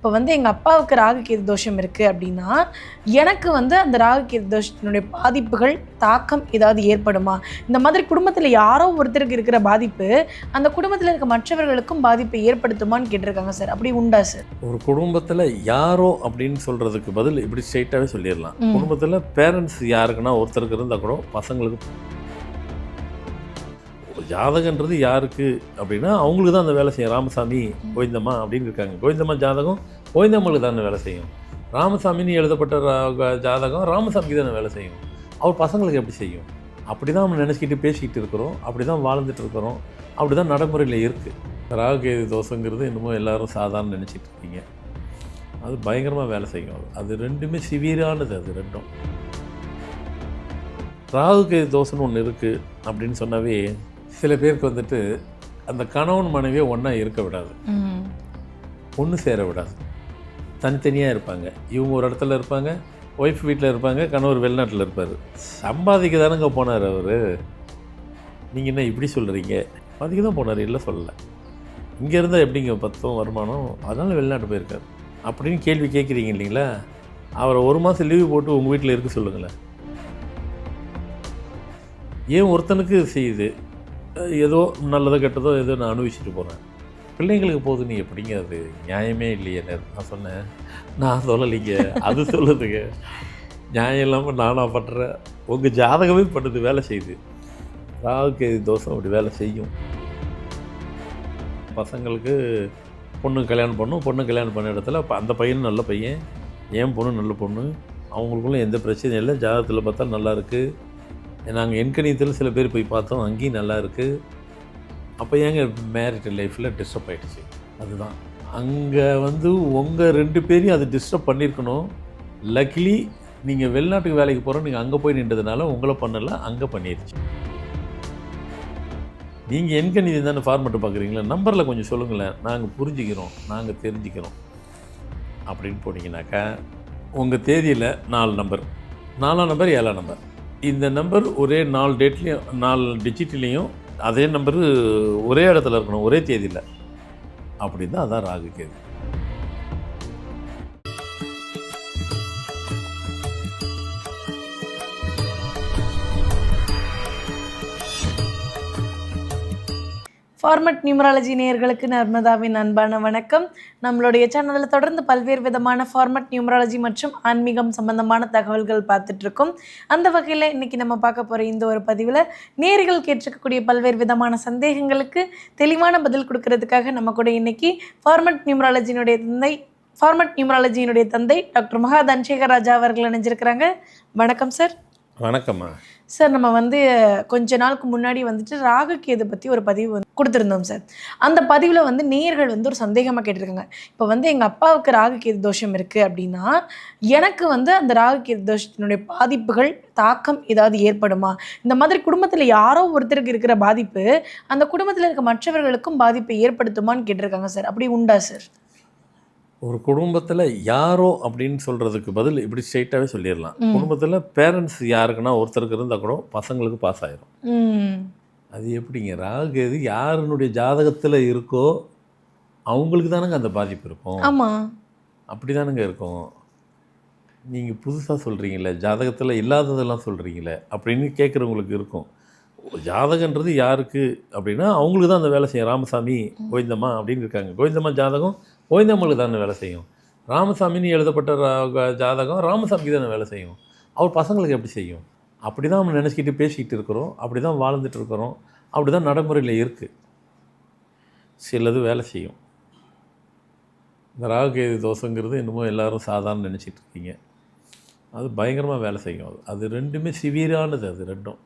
இப்போ வந்து எங்கள் அப்பாவுக்கு ராகு கேது தோஷம் இருக்குது அப்படின்னா எனக்கு வந்து அந்த ராகு கேது தோஷத்தினுடைய பாதிப்புகள் தாக்கம் ஏதாவது ஏற்படுமா? இந்த மாதிரி குடும்பத்தில் யாரோ ஒருத்தருக்கு இருக்கிற பாதிப்பு அந்த குடும்பத்தில் இருக்க மற்றவர்களுக்கும் பாதிப்பை ஏற்படுத்துமான்னு கேட்டிருக்காங்க சார். அப்படி உண்டா சார்? ஒரு குடும்பத்தில் யாரோ அப்படின்னு சொல்கிறதுக்கு பதில் இப்படி ஸ்ட்ரெயிட்டாகவே சொல்லிடலாம். குடும்பத்தில் பேரண்ட்ஸ் யாருக்குன்னா ஒருத்தருக்கு இருந்தால் கூட பசங்களுக்கு ஜாதகன்றது யாருக்கு அப்படின்னா அவங்களுக்கு தான் அந்த வேலை செய்யும். ராமசாமி கோவிந்தம்மா அப்படின்னு இருக்காங்க. கோவிந்தம்மா ஜாதகம் கோவிந்தம்மாளுக்கு தான் வேலை செய்யும். ராமசாமின்னு எழுதப்பட்ட ஜாதகம் ராமசாமிக்கு தான் வேலை செய்யும். அவர் பசங்களுக்கு எப்படி செய்யும்? அப்படி தான் நம்ம நினச்சிக்கிட்டு பேசிக்கிட்டு இருக்கிறோம். அப்படி தான் வாழ்ந்துட்டு இருக்கிறோம். அப்படி தான் நடைமுறையில் இருக்குது. ராகு கேது தோஷங்கிறது இன்னமும் எல்லோரும் சாதாரண நினச்சிட்டு இருக்கீங்க. அது பயங்கரமாக வேலை செய்யும். அது ரெண்டுமே சிவியரானது. அது ரெண்டும் ராகு கேது தோஷம்னு ஒன்று இருக்குது அப்படின்னு சொன்னாவே சில பேருக்கு வந்துட்டு அந்த கணவன் மனைவியை ஒன்றா இருக்க விடாது, ஒன்று சேர விடாது. தனித்தனியாக இருப்பாங்க. இவங்க ஒரு இடத்துல இருப்பாங்க, ஒய்ஃப் வீட்டில் இருப்பாங்க, கணவர் வெளிநாட்டில் இருப்பார். சம்பாதிக்க தானங்க போனார் அவர். நீங்கள் என்ன இப்படி சொல்கிறீங்க? சம்பாதிக்க தான் போனார், இல்லை சொல்லலை. இங்கே இருந்தால் எப்படிங்க 10 வருமானம், அதனால் வெளிநாட்டு போயிருக்கார் அப்படின்னு கேள்வி கேட்குறீங்க இல்லைங்களா? அவரை 1 மாதம் லீவு போட்டு உங்கள் வீட்டில் இருக்க சொல்லுங்களேன். ஏன் ஒருத்தனுக்கு செய்யுது, ஏதோ நல்லதோ கெட்டதோ ஏதோ நான் அனுபவிச்சுட்டு போகிறேன், பிள்ளைங்களுக்கு போகுது, நீ எப்படிங்க? அது நியாயமே இல்லையே. நான் சொன்னேன், நான் சொல்லலைங்க, அது சொல்லுதுங்க. நியாயம் இல்லாமல் நானாக பண்ணுறேன். உங்கள் ஜாதகமே பண்ணுது, வேலை செய்யுது. ராகுக்கு தோஷம் அப்படி வேலை செய்யும். பசங்களுக்கு பொண்ணு கல்யாணம் பண்ணும், பொண்ணு கல்யாணம் பண்ண இடத்துல அந்த பையனும் நல்ல பையன், என் பொண்ணு நல்ல பொண்ணு, அவங்களுக்குள்ள எந்த பிரச்சனையும் இல்லை. ஜாதகத்தில் பார்த்தா நல்லா இருக்குது. நாங்கள் எண்கணியத்தில் சில பேர் போய் பார்த்தோம், அங்கேயும் நல்லா இருக்குது. அப்போ ஏங்க மேரிட்டல் லைஃப்பில் டிஸ்டர்ப் ஆகிடுச்சு. அதுதான் அங்கே வந்து உங்கள் 2 பேரையும் அது டிஸ்டர்ப் பண்ணியிருக்கணும். லக்கிலி நீங்கள் வெளிநாட்டுக்கு வேலைக்கு போகிறோம், நீங்கள் அங்கே போய் நின்றதுனால உங்களை பண்ணலை, அங்கே பண்ணிடுச்சு. நீங்கள் எண்கணிதம் தானே ஃபார்மெட்டு பார்க்குறீங்களா? நம்பரில் கொஞ்சம் சொல்லுங்களேன், நாங்கள் புரிஞ்சுக்கிறோம், நாங்கள் தெரிஞ்சுக்கிறோம் அப்படின்னு போனீங்கன்னாக்கா உங்கள் தேதியில் 4 நம்பர், 4ஆம் நம்பர் 7ஆம் நம்பர், இந்த நம்பர் ஒரே 4 டேட்லேயும் 4 டிஜிட்லேயும் அதே நம்பரு ஒரே இடத்துல இருக்கணும், ஒரே தேதியில். அப்படி தான் அதான் ராகு கேது. ஃபார்மட் நியூமராலஜி நேயர்களுக்கு நர்மதாவின் அன்பான வணக்கம். நம்மளுடைய சேனலில் தொடர்ந்து பல்வேறு விதமான ஃபார்மட் நியூமராலஜி மற்றும் ஆன்மீகம் சம்பந்தமான தகவல்கள் பார்த்துட்ருக்கோம். அந்த வகையில் இன்றைக்கி நம்ம பார்க்க போகிற இந்த ஒரு பதிவில் நேயர்கள் கேட்டிருக்கக்கூடிய பல்வேறு விதமான சந்தேகங்களுக்கு தெளிவான பதில் கொடுக்கறதுக்காக நம்ம கூட இன்றைக்கி ஃபார்மட் நியூமராலஜியினுடைய தந்தை டாக்டர் மகா தனசேகர் ராஜா அவர்கள் இணைஞ்சிருக்கிறாங்க. வணக்கம் சார். வணக்கம்மா சார். நம்ம வந்து கொஞ்ச நாளுக்கு முன்னாடி வந்துட்டு ராகு கேது பற்றி ஒரு பதிவு வந்து கொடுத்துருந்தோம் சார். அந்த பதிவில் வந்து நேயர்கள் வந்து ஒரு சந்தேகமாக கேட்டிருக்காங்க. இப்போ வந்து எங்கள் அப்பாவுக்கு ராகு கேது தோஷம் இருக்குது அப்படின்னா எனக்கு வந்து அந்த ராகு கேது தோஷத்தினுடைய பாதிப்புகள் தாக்கம் ஏதாவது ஏற்படுமா? இந்த மாதிரி குடும்பத்தில் யாரோ ஒருத்தருக்கு இருக்கிற பாதிப்பு அந்த குடும்பத்தில் இருக்க மற்றவர்களுக்கும் பாதிப்பை ஏற்படுத்துமான்னு கேட்டிருக்காங்க சார். அப்படி உண்டா சார்? ஒரு குடும்பத்தில் யாரோ அப்படின்னு சொல்கிறதுக்கு பதில் இப்படி ஸ்ட்ரெயிட்டாகவே சொல்லிடலாம். குடும்பத்தில் பேரண்ட்ஸ் யாருக்குன்னா ஒருத்தருக்கு இருந்தால் கூட பசங்களுக்கு பாஸ் ஆயிரும். அது எப்படிங்க? ராகு எது யாருனுடைய ஜாதகத்தில் இருக்கோ அவங்களுக்கு தானுங்க அந்த பாதிப்பு இருக்கும். ஆமாம், அப்படி தானுங்க இருக்கும். நீங்கள் புதுசாக சொல்கிறீங்களே, ஜாதகத்தில் இல்லாததெல்லாம் சொல்கிறீங்களே அப்படின்னு கேட்குறவங்களுக்கு இருக்கும். ஜாதகன்றது யாருக்கு அப்படின்னா அவங்களுக்கு தான் அந்த வேலை செய்யும். ராமசாமி கோவிந்தம்மா அப்படின்னு இருக்காங்க. கோவிந்தம்மா ஜாதகம் கோவிந்தம்மாளுக்கு தான் வேலை செய்யும். ராமசாமின்னு எழுதப்பட்ட ஜாதகம் ராமசாமிக்கு தான் வேலை செய்யும். அவர் பசங்களுக்கு எப்படி செய்யும்? அப்படி தான் நம்ம நினச்சிக்கிட்டு பேசிக்கிட்டு இருக்கிறோம். அப்படி தான் வாழ்ந்துட்டு இருக்கிறோம். அப்படி தான் நடைமுறையில் இருக்குது. சிலது வேலை செய்யும். இந்த ராகு கேது தோஷங்கிறது இன்னமும் எல்லோரும் சாதாரண நினச்சிட்டு இருக்கீங்க. அது பயங்கரமாக வேலை செய்யும். அது ரெண்டுமே சிவியரானது. அது ரெண்டும்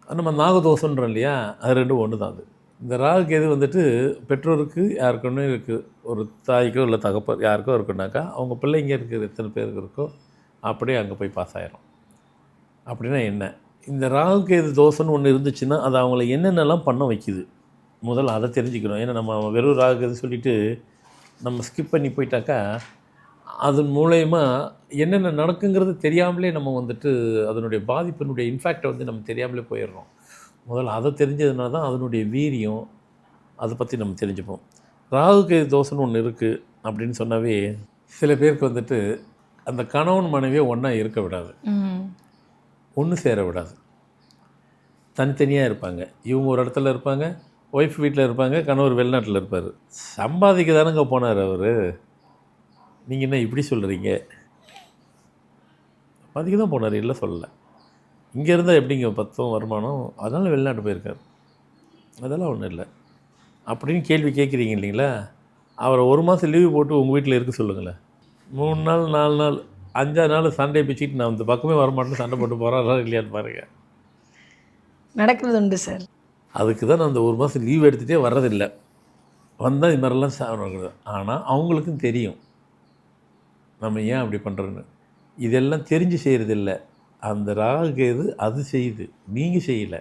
நம்ம நாகதோஷன்றோம் இல்லையா, அது ரெண்டும் ஒன்று தான். அது இந்த ராகு கேது வந்துட்டு பெற்றோருக்கு யாருக்குன்னு இருக்குது, ஒரு தாய்க்கோ இல்லை தகப்பர் யாருக்கோ இருக்குன்னாக்கா அவங்க பிள்ளைங்க இருக்கிற எத்தனை பேருக்கு இருக்கோ அப்படியே அங்கே போய் பாஸ் ஆகிரும். அப்படின்னா என்ன? இந்த ராகு கேது தோஷம்னு ஒன்று இருந்துச்சுன்னா அது அவங்கள என்னென்னலாம் பண்ண வைக்குது, முதல்ல அதை தெரிஞ்சுக்கணும். ஏன்னா நம்ம வெறும் ராகு கேது சொல்லிவிட்டு நம்ம ஸ்கிப் பண்ணி போயிட்டாக்கா அதன் மூலயமா என்னென்ன நடக்குங்கிறது தெரியாமலே நம்ம வந்துட்டு அதனுடைய பாதிப்பினுடைய இன்ஃபேக்டை வந்து நம்ம தெரியாமலே போயிடுறோம். முதல்ல அதை தெரிஞ்சதுனால தான் அதனுடைய வீரியம் அதை பற்றி நம்ம தெரிஞ்சுப்போம். ராகு கேது தோஷம்னு ஒன்று இருக்குது அப்படின்னு சொன்னாவே சில பேருக்கு வந்துட்டு அந்த கணவன் மனைவியை ஒன்றா இருக்க விடாது, ஒன்று சேர விடாது. தனித்தனியாக இருப்பாங்க. இவங்க ஒரு இடத்துல இருப்பாங்க, ஒய்ஃப் வீட்டில் இருப்பாங்க, கணவர் வெளிநாட்டில் இருப்பார். சம்பாதிக்க தானங்க போனார் அவர். நீங்கள் என்ன இப்படி சொல்கிறீங்க? சம்பாதிக்க தான் போனார், இல்லை சொல்லலை. இங்கே இருந்தால் எப்படிங்க 10 வருமானம், அதனால் வெளிநாட்டு போயிருக்கார். அதெல்லாம் ஒன்றும் இல்லை அப்படின்னு கேள்வி கேட்குறீங்க இல்லைங்களா? அவரை 1 மாதம் லீவு போட்டு உங்கள் வீட்டில் இருக்க சொல்லுங்களேன். 3 நாள் 4 நாள் 5ஆவது நாள் சண்டே பிச்சுட்டு நான் இந்த பக்கமே வரமாட்டேன்னு சண்டை போட்டு போகிறாரா இல்லையான்னு பாருங்கள். நடக்கிறது உண்டு சார். அதுக்கு தான் நான் அந்த 1 மாதம் லீவ் எடுத்துகிட்டே வர்றதில்லை. வந்தால் இது மாதிரிலாம் சாப்பிட. ஆனால் அவங்களுக்கும் தெரியும் நம்ம ஏன் அப்படி பண்ணுறோன்னு. இதெல்லாம் தெரிஞ்சு செய்கிறதில்ல. அந்த ராகு கேது அது செய்யுது, நீங்கள் செய்யலை.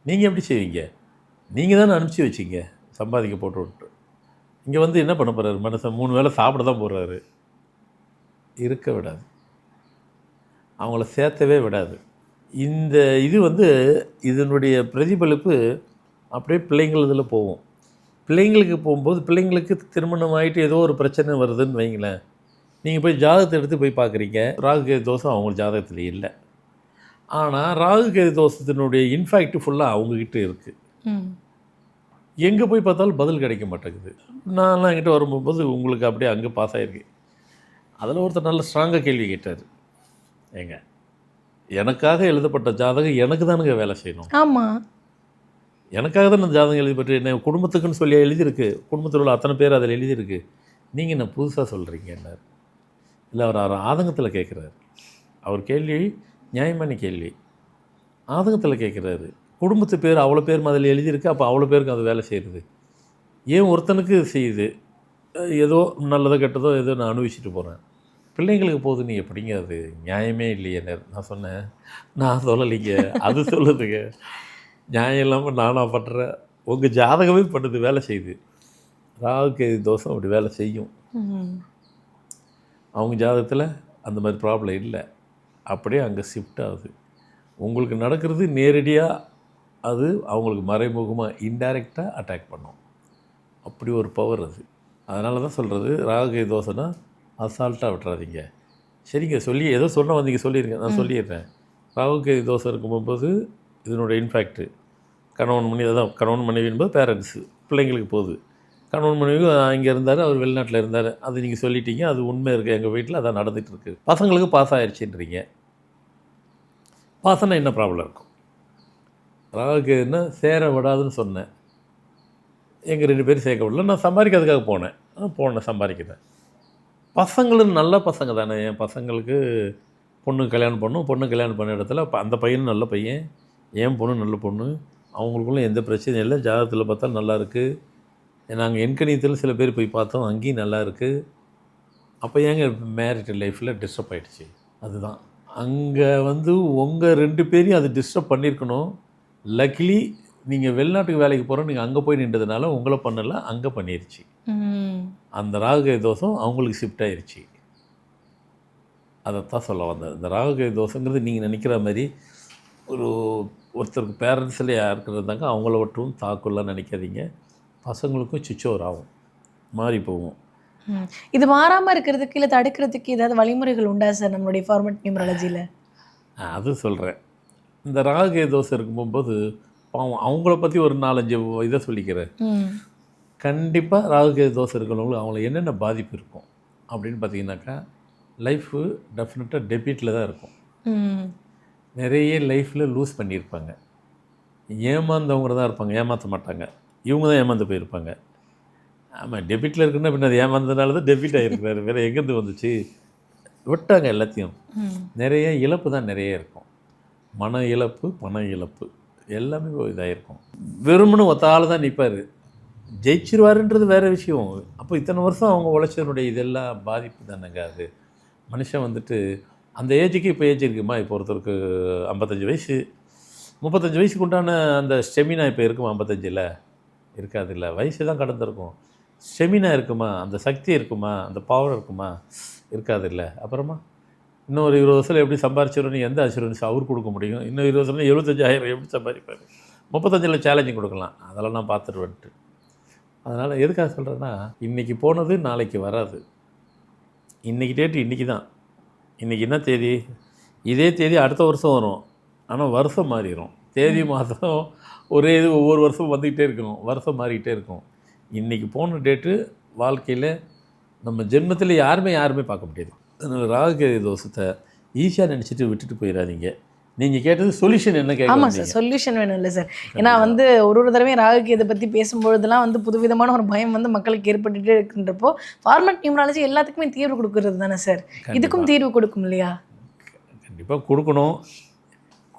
நீங்கள் எப்படி செய்வீங்க? நீங்கள் தானே அனுப்பிச்சி வச்சிங்க சம்பாதிக்க போட்டு விட்டு. இங்கே வந்து என்ன பண்ண போகிறாரு மனுஷன்? 3 வேளை சாப்பிட தான் போகிறாரு. இருக்க விடாது, அவங்கள சேர்த்தவே விடாது. இந்த இது வந்து இதனுடைய பிரதிபலிப்பு அப்படியே பிள்ளைங்களதில் போகும். பிள்ளைங்களுக்கு போகும்போது பிள்ளைங்களுக்கு திருமணம் ஆகிட்டு ஏதோ ஒரு பிரச்சனை வருதுன்னு வைங்களேன், நீங்கள் போய் ஜாதகத்தை எடுத்து போய் பார்க்குறீங்க, ராகு கேது தோஷம் அவங்க ஜாதகத்தில் இல்லை. ஆனால் ராகு கேது தோஷத்தினுடைய இன்ஃபேக்ட் ஃபுல்லாக அவங்கக்கிட்ட இருக்குது. எங்கே போய் பார்த்தாலும் பதில் கிடைக்க மாட்டேங்குது. நான்லாம் என்கிட்ட வரும்போது உங்களுக்கு அப்படியே அங்கே பாஸ் ஆகிருக்கு. அதில் ஒருத்தர் நல்ல ஸ்ட்ராங்காக கேள்வி கேட்டார். ஏங்க, எனக்காக எழுதப்பட்ட ஜாதகம் எனக்கு தானுங்க வேலை செய்யணும். ஆமாம், எனக்காக தான் அந்த ஜாதகம் எழுதப்பட்டு என்ன குடும்பத்துக்குன்னு சொல்லி எழுதியிருக்கு, குடும்பத்தில் உள்ள அத்தனை பேர் அதில் எழுதியிருக்கு. நீங்கள் என்ன புதுசாக சொல்கிறீங்க என்ன? இல்லை, அவர் ஆதங்கத்தில் கேட்குறாரு. அவர் கேள்வி நியாயமான கேள்வி, ஆதங்கத்தில் கேட்குறாரு. குடும்பத்து பேர் அவ்வளோ பேர் அதில் எழுதியிருக்கு, அப்போ அவ்வளோ பேருக்கு அது வேலை செய்யுது. ஏன் ஒருத்தனுக்கு செய்யுது? ஏதோ நல்லதோ கெட்டதோ ஏதோ நான் அனுபவிச்சுட்டு போகிறேன், பிள்ளைங்களுக்கு போகுதுன்னு எப்படிங்க? அது நியாயமே இல்லையே. நான் சொன்னேன், நான் சொல்லலைங்க, அது சொல்லுதுங்க. நியாயம் இல்லாமல் நானாக பண்ணுறேன்? உங்கள் ஜாதகமே பண்ணுது, வேலை செய்யுது. ராகு கேது தோஷம் அப்படி வேலை செய்யும். அவங்க ஜாதகத்தில் அந்த மாதிரி ப்ராப்ளம் இல்லை, அப்படியே அங்கே ஷிஃப்ட் ஆகுது. உங்களுக்கு நடக்கிறது நேரடியாக, அது அவங்களுக்கு மறைமுகமாக இன்டைரக்டாக அட்டாக் பண்ணும். அப்படி ஒரு பவர் அது. அதனால தான் சொல்கிறது, ராகு கேது தோஷம்னா அசால்ட்டாக விட்டுறாதீங்க. சரிங்க, சொல்லி ஏதோ சொன்ன வந்தீங்க, சொல்லிடுங்க, நான் சொல்லிடுறேன். ராகு கேது தோஷம் இருக்கும்போது இதனுடைய இன்ஃபேக்ட்டு கணவன் மனைவி, அதான் கணவன் மனைவி என்பது பேரண்ட்ஸு, பிள்ளைங்களுக்கு போகுது. கணவன் மனைவி இங்கே இருந்தார், அவர் வெளிநாட்டில் இருந்தார், அது நீங்கள் சொல்லிட்டீங்க, அது உண்மை இருக்குது. எங்கள் வீட்டில் அதான் நடந்துகிட்ருக்கு. பசங்களுக்கு பாஸ் ஆகிடுச்சின்றீங்க. பாசனா என்ன ப்ராப்ளம் இருக்கும்? ராகுக்கு என்ன சேர விடாதுன்னு சொன்னேன். எங்கள் 2 பேரும் சேர்க்க விடல. நான் சம்பாதிக்கிறதுக்காக போனேன் சம்பாதிக்கிறேன். பசங்களும் நல்ல பசங்க தானே. என் பசங்களுக்கு பொண்ணு கல்யாணம் பண்ணும், பொண்ணு கல்யாணம் பண்ண இடத்துல அந்த பையனும் நல்ல பையன், என் பொண்ணு நல்ல பொண்ணு, அவங்களுக்குள்ள எந்த பிரச்சனையும் இல்லை. ஜாதகத்தில் பார்த்தா நல்லா இருக்குது. நாங்கள் எண்கணியத்தில் சில பேர் போய் பார்த்தோம், அங்கேயும் நல்லா இருக்குது. அப்போ ஏங்க மேரிட்டல் லைஃப்பில் டிஸ்டர்ப் ஆகிடுச்சு? அதுதான் அங்கே வந்து உங்கள் 2 பேரையும் அது டிஸ்டர்ப் பண்ணியிருக்கணும். லக்கிலி நீங்கள் வெளிநாட்டுக்கு வேலைக்கு போகிறோம், நீங்கள் அங்கே போய் நின்றதுனால உங்களை பண்ணலை, அங்கே பண்ணிருச்சு. அந்த ராகு தோஷம் அவங்களுக்கு ஷிஃப்ட் ஆயிடுச்சு. அதைத்தான் சொல்ல வந்தேன். இந்த ராகு தோஷங்கிறது நீங்கள் நினைக்கிற மாதிரி ஒருத்தருக்கு பேரண்ட்ஸில் யாருக்கு இருந்தாங்க அவங்கள மட்டும் தாக்குலாம் நினைக்காதீங்க. பசங்களுக்கும் சுவிட்ச் ஆகும், மாறி போகும். இது மாறாமல் இருக்கிறதுக்கு இல்லை தடுக்கிறதுக்கு ஏதாவது வழிமுறைகள் உண்டா சார் நம்மளுடைய ஃபார்மட் நியூமராலஜியில்? அது சொல்கிறேன். இந்த ராகு தோஷம் இருக்கும்போது பாவம் அவங்கள பற்றி ஒரு 4-5 இதை சொல்லிக்கிறேன். கண்டிப்பாக ராகு தோஷம் இருக்கிறவங்களுக்கு அவங்கள என்னென்ன பாதிப்பு இருக்கும் அப்படின்னு பார்த்தீங்கன்னாக்கா, லைஃபு டெஃபினட்டாக டெபிட்டில் தான் இருக்கும். நிறைய லைஃப்பில் லூஸ் பண்ணியிருப்பாங்க. ஏமாந்தவங்க தான் இருப்பாங்க, ஏமாற்ற மாட்டாங்க. இவங்க தான் ஏமாந்து போயிருப்பாங்க. ஆமாம், டெபிட்டில் இருக்குன்னா பின்ன அது ஏமாந்ததுனால தான் டெபிட் ஆகிருக்கிறாரு. வேறு எங்கேருந்து வந்துச்சு? விட்டாங்க எல்லாத்தையும். நிறைய இழப்பு தான் நிறைய இருக்கும். மன இழப்பு, பண இழப்பு எல்லாமே இதாகிருக்கும். வெறுமனு ஒத்தாள் தான் நிற்பார், ஜெயிச்சிருவாருன்றது வேறு விஷயம். அப்போ இத்தனை வருஷம் அவங்க உழைச்சதனுடைய இதெல்லாம் பாதிப்பு தானேங்க. அது மனுஷன் வந்துட்டு அந்த ஏஜுக்கு இப்போ ஏஜ் இருக்குமா? இப்போ ஒருத்தருக்கு 55 வயசு, 35 வயசுக்கு உண்டான அந்த ஸ்டெமினா இப்போ இருக்குமா? 55 இருக்காது. இல்லை, வயசு தான் கடந்திருக்கும். ஸ்டெமினா இருக்குமா? அந்த சக்தி இருக்குமா? அந்த பவர் இருக்குமா? இருக்காது. இல்லை, அப்புறமா இன்னும் ஒரு 20 வருஷத்தில் எப்படி சம்பாரிச்சிடணும், எந்த அசூரன்ஸ் அவர் கொடுக்க முடியும்? இன்னும் 20 வருஷம் 75,000 எப்படி சம்பாதிப்பார்? 35 சேலஞ்சிங் கொடுக்கலாம். அதெல்லாம் நான் பார்த்துட்டு வந்துட்டு அதனால் எதுக்காக சொல்கிறேன்னா, இன்றைக்கி போனது நாளைக்கு வராது. இன்றைக்கி டேட்டு இன்றைக்கி தான். இன்றைக்கி என்ன தேதி? இதே தேதி அடுத்த வருஷம் வரும். ஆனால் வருஷம் மாறிடும். தேதி மாதம் ஒரே இது ஒவ்வொரு வருஷமும் வந்துக்கிட்டே இருக்கணும். வருஷம் மாறிக்கிட்டே இருக்கும். இன்றைக்கி போன டேட்டு வாழ்க்கையில் நம்ம ஜென்மத்தில் யாருமே பார்க்க முடியாது. அதனால் ராகுகேது தோஷத்தை ஈஸியாக நினச்சிட்டு விட்டுட்டு போயிடாதீங்க. நீங்கள் கேட்டது சொல்யூஷன் என்ன கேட்க? ஆமாம் சார், சொல்யூஷன் வேணும் இல்லை சார். ஏன்னா வந்து ஒரு தடவையும் ராகுகேது பற்றி பேசும்பொழுதுலாம் வந்து புதுவிதமான ஒரு பயம் வந்து மக்களுக்கு ஏற்பட்டுகிட்டே இருக்குன்றப்போ ஃபார்மட் நியூமராலஜி எல்லாத்துக்குமே தீர்வு கொடுக்கறது தானே சார். இதுக்கும் தீர்வு கொடுக்கும் இல்லையா? கண்டிப்பாக கொடுக்கணும்,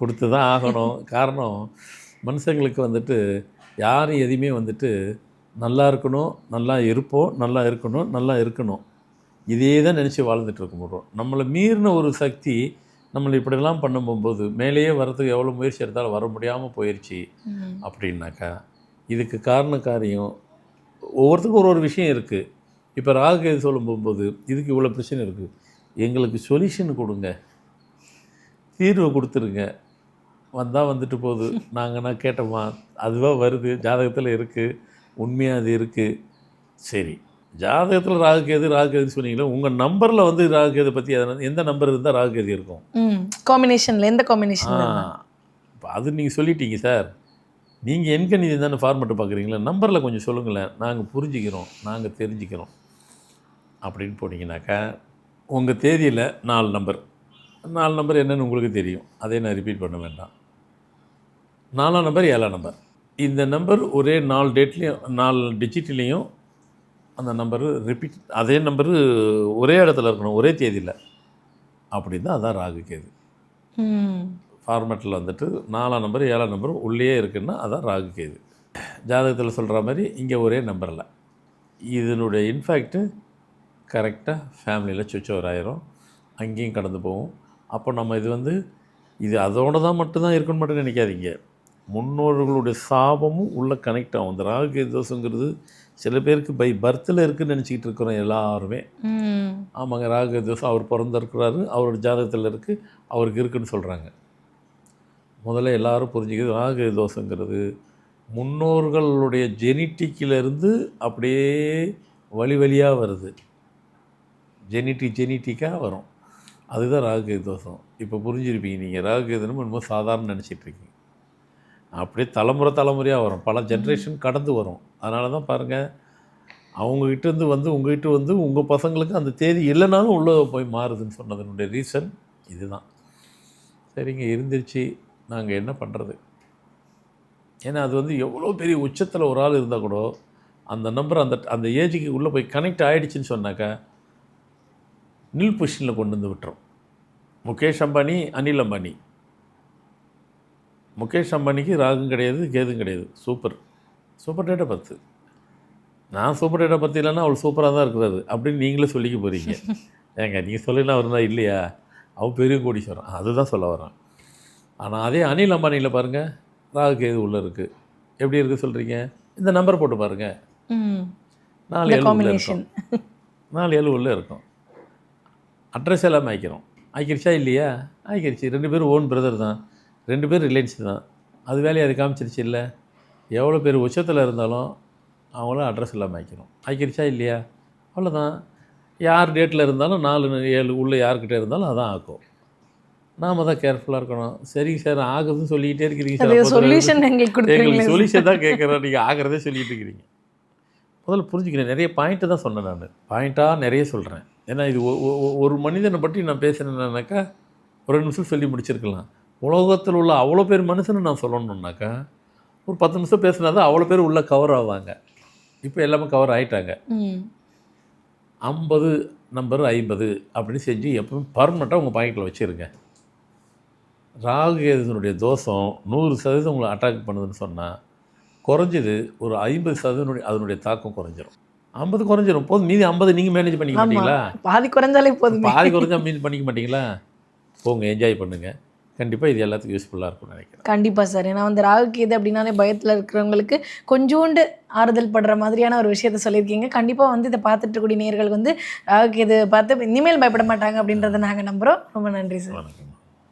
கொடுத்து தான் ஆகணும். காரணம் மனுஷங்களுக்கு வந்துட்டு யாரும் எதையுமே வந்துட்டு நல்லா இருக்கணும், நல்லா இருப்போம், நல்லா இருக்கணும், நல்லா இருக்கணும், இதே தான் நினச்சி வாழ்ந்துட்டு இருக்க முடியும். நம்மளை மீறின ஒரு சக்தி நம்மளை இப்படிலாம் பண்ணும்போது மேலேயே வர்றதுக்கு எவ்வளோ முயற்சி எடுத்தாலும் வர முடியாமல் போயிடுச்சு அப்படின்னாக்கா, இதுக்கு காரியம் ஒவ்வொருத்தருக்கும் ஒரு விஷயம் இருக்குது. இப்போ ராகுகேது சொல்லும் போகும்போது இதுக்கு இவ்வளோ பிரச்சனை இருக்குது, எங்களுக்கு சொல்யூஷன் கொடுங்க, தீர்வு கொடுத்துருங்க. வந்தால் வந்துட்டு போகுது, நாங்கள் கேட்டோமா, அதுவாக வருது, ஜாதகத்தில் இருக்குது, உண்மையாக அது இருக்குது. சரி, ஜாதகத்தில் ராகுகேது சொன்னீங்களே, உங்கள் நம்பரில் வந்து ராகுகேது பற்றி எந்த நம்பர் இருந்தால் ராகுகேது இருக்கும்? காம்பினேஷனில் எந்த காம்பினேஷன்? இப்போ அது நீங்கள் சொல்லிட்டீங்க சார். நீங்கள் எண்கணிதம் தானே ஃபார்மெட்டு பார்க்குறீங்களா? நம்பரில் கொஞ்சம் சொல்லுங்களேன், நாங்கள் புரிஞ்சுக்கிறோம், நாங்கள் தெரிஞ்சுக்கிறோம் அப்படின்னு போட்டிங்கனாக்கா, உங்கள் தேதியில் 4 நம்பர் என்னென்னு உங்களுக்கு தெரியும். அதே நான் ரிப்பீட் பண்ண வேண்டாம். 4ஆம் நம்பர் 7ஆம் நம்பர், இந்த நம்பர் ஒரே 4 டேட்லேயும் 4 டிஜிட்லேயும் அந்த நம்பரு ரிப்பீட், அதே நம்பரு ஒரே இடத்துல இருக்கணும், ஒரே தேதியில். அப்படின்னா அதான் ராகுகேது. ஃபார்மேட்டில் வந்துட்டு 4ஆம் நம்பர் 7ஆம் நம்பர் உள்ளே இருக்குன்னா அதான் ராகுகேது. ஜாதகத்தில் சொல்கிற மாதிரி இங்கே ஒரே நம்பரில் இதனுடைய இன்ஃபேக்ட்டு கரெக்டாக ஃபேமிலியில் சுவிட்ச் ஓவர் ஆயிரும், அங்கேயும் கடந்து போகும். அப்போ நம்ம இது அதோட தான் மட்டும்தான் இருக்குன்னு மட்டும் நினைக்காதீங்க. முன்னோர்களுடைய சாபமும் உள்ளே கனெக்ட் ஆகும். இந்த ராகுகேது தோஷங்கிறது சில பேருக்கு பை பர்த்தில் இருக்குதுன்னு நினச்சிக்கிட்டு இருக்கிறோம் எல்லாருமே. ஆமாங்க, ராகுகேது தோஷம் அவர் பிறந்திருக்கிறாரு, அவரோட ஜாதகத்தில் இருக்குது, அவருக்கு இருக்குதுன்னு சொல்கிறாங்க. முதல்ல எல்லாரும் புரிஞ்சுக்கிறது, ராகுகேது தோஷங்கிறது முன்னோர்களுடைய ஜெனிட்டிக்கிலேருந்து அப்படியே வழியாக வருது. ஜெனிட்டிக்காக வரும். அதுதான் ராகுகேது தோஷம். இப்போ புரிஞ்சிருப்பீங்க நீங்கள். ராகுகேதுன்னு ரொம்ப சாதாரண நினச்சிட்ருக்கீங்க. அப்படியே தலைமுறையாக வரும், பல ஜென்ரேஷன் கடந்து வரும். அதனால தான் பாருங்கள், அவங்ககிட்டேருந்து உங்கள்கிட்ட உங்கள் பசங்களுக்கு அந்த தேதி இல்லைனாலும் உள்ளே போய் மாறுதுன்னு சொன்னதனுடைய ரீசன் இதுதான். சரிங்க, இருந்துருச்சு, நாங்கள் என்ன பண்ணுறது? ஏன்னா அது எவ்வளோ பெரிய உச்சத்தில் ஒரு ஆள் இருந்தால் கூட அந்த நம்பர் அந்த ஏஜுக்கு உள்ளே போய் கனெக்ட் ஆகிடுச்சின்னு சொன்னாக்கா நில் பொசிஷனில் கொண்டு வந்து விட்டுரும். முகேஷ் அம்பானி, அனில் அம்பானி. முகேஷ் அம்பானிக்கு ராகும் கிடையாது, கேதும் கிடையாது. Super data 10. நான் சூப்பர் டேட்டா 10 இல்லைன்னா அவள் சூப்பராக தான் இருக்கிறாரு அப்படின்னு நீங்களே சொல்லிக்க போகிறீங்க. ஏங்க நீங்கள் சொல்லலாம் அவர் தான் இல்லையா, அவள் பெரிய கோடீஸ்வரன், அதுதான் சொல்ல வரான். ஆனால் அதே அனில் அம்பானியில் பாருங்கள், ராகு கேது உள்ளே இருக்குது. எப்படி இருக்குது சொல்கிறீங்க? இந்த நம்பர் போட்டு பாருங்கள், 4 7 உள்ளே இருக்கும், 4 7 உள்ளே இருக்கும். அட்ரஸ் எல்லாம் ஆக்கிருச்சா இல்லையா? ஆக்கிருச்சு. 2 பேரும் ஓன் பிரதர் தான், 2 பேர் ரிலையன்ஸ் தான். அது வேலையை அது காமிச்சிருச்சு இல்லை? எவ்வளோ பேர் உச்சத்தில் இருந்தாலும் அவங்களும் அட்ரஸ் இல்லாமல் ஆக்கிருச்சா இல்லையா? அவ்வளோதான். யார் டேட்டில் இருந்தாலும் 4 7 உள்ளே யார்கிட்ட இருந்தாலும் அதான் ஆக்கும். நாம் தான் கேர்ஃபுல்லாக இருக்கணும். சரிங்க சார், ஆகுதுன்னு சொல்லிக்கிட்டே இருக்கிறீங்க சார், சொல்யூஷன் எங்களுக்கு சொல்யூஷன் தான் கேட்குறேன், நீங்கள் ஆகிறதே சொல்லிகிட்டு இருக்கிறீங்க. முதல்ல புரிஞ்சுக்கிறேன். நிறைய பாயிண்ட்டு தான் சொன்னேன் நான், பாயிண்ட்டாக நிறைய சொல்கிறேன். ஏன்னா இது ஒரு மனிதனை பற்றி நான் பேசுகிறேன்னாக்கா ஒரு நிமிஷம் சொல்லி முடிச்சிருக்கலாம். உலகத்தில் உள்ள அவ்வளோ பேர் மனுஷனை நான் சொல்லணுன்னாக்கா ஒரு 10 நிமிஷம் பேசினா தான் அவ்வளோ பேர் உள்ளே கவர் ஆவாங்க. இப்போ எல்லாமே கவர் ஆகிட்டாங்க. 50 நம்பர் 50 அப்படின்னு செஞ்சு எப்பவும் பர்மனெண்ட்டாக உங்கள் பாக்கெட்டில் வச்சுருங்க. ராகு கேதுனுடைய தோஷம் 100% உங்களை அட்டாக் பண்ணுதுன்னு சொன்னால் குறைஞ்சது ஒரு 50% அதனுடைய தாக்கம் குறைஞ்சிரும். 50 குறைஞ்சிரும் போதும். மீதி 50 நீங்கள் மேனேஜ் பண்ணிக்க மாட்டீங்களா? பாதி குறைஞ்சாலே போதும். பாதி குறைஞ்சா மீன் பண்ணிக்க மாட்டீங்களா? போங்க, என்ஜாய் பண்ணுங்கள். கண்டிப்பாக இது எல்லாத்துக்கும் யூஸ்ஃபுல்லாக இருக்கும்னு நினைக்கிறேன். கண்டிப்பாக சார். ஏன்னா ராகு கேது அப்படின்னாலே பயத்தில் இருக்கிறவங்களுக்கு கொஞ்சோண்டு ஆறுதல் படுற மாதிரியான ஒரு விஷயத்த சொல்லியிருக்கீங்க. கண்டிப்பாக இதை பார்த்துட்டு கூடிய நேயர்கள் ராகு கேது பார்த்து இனிமேல் பயப்பட மாட்டாங்க அப்படின்றத நாங்கள் நம்புகிறோம். ரொம்ப நன்றி சார். வணக்கம்.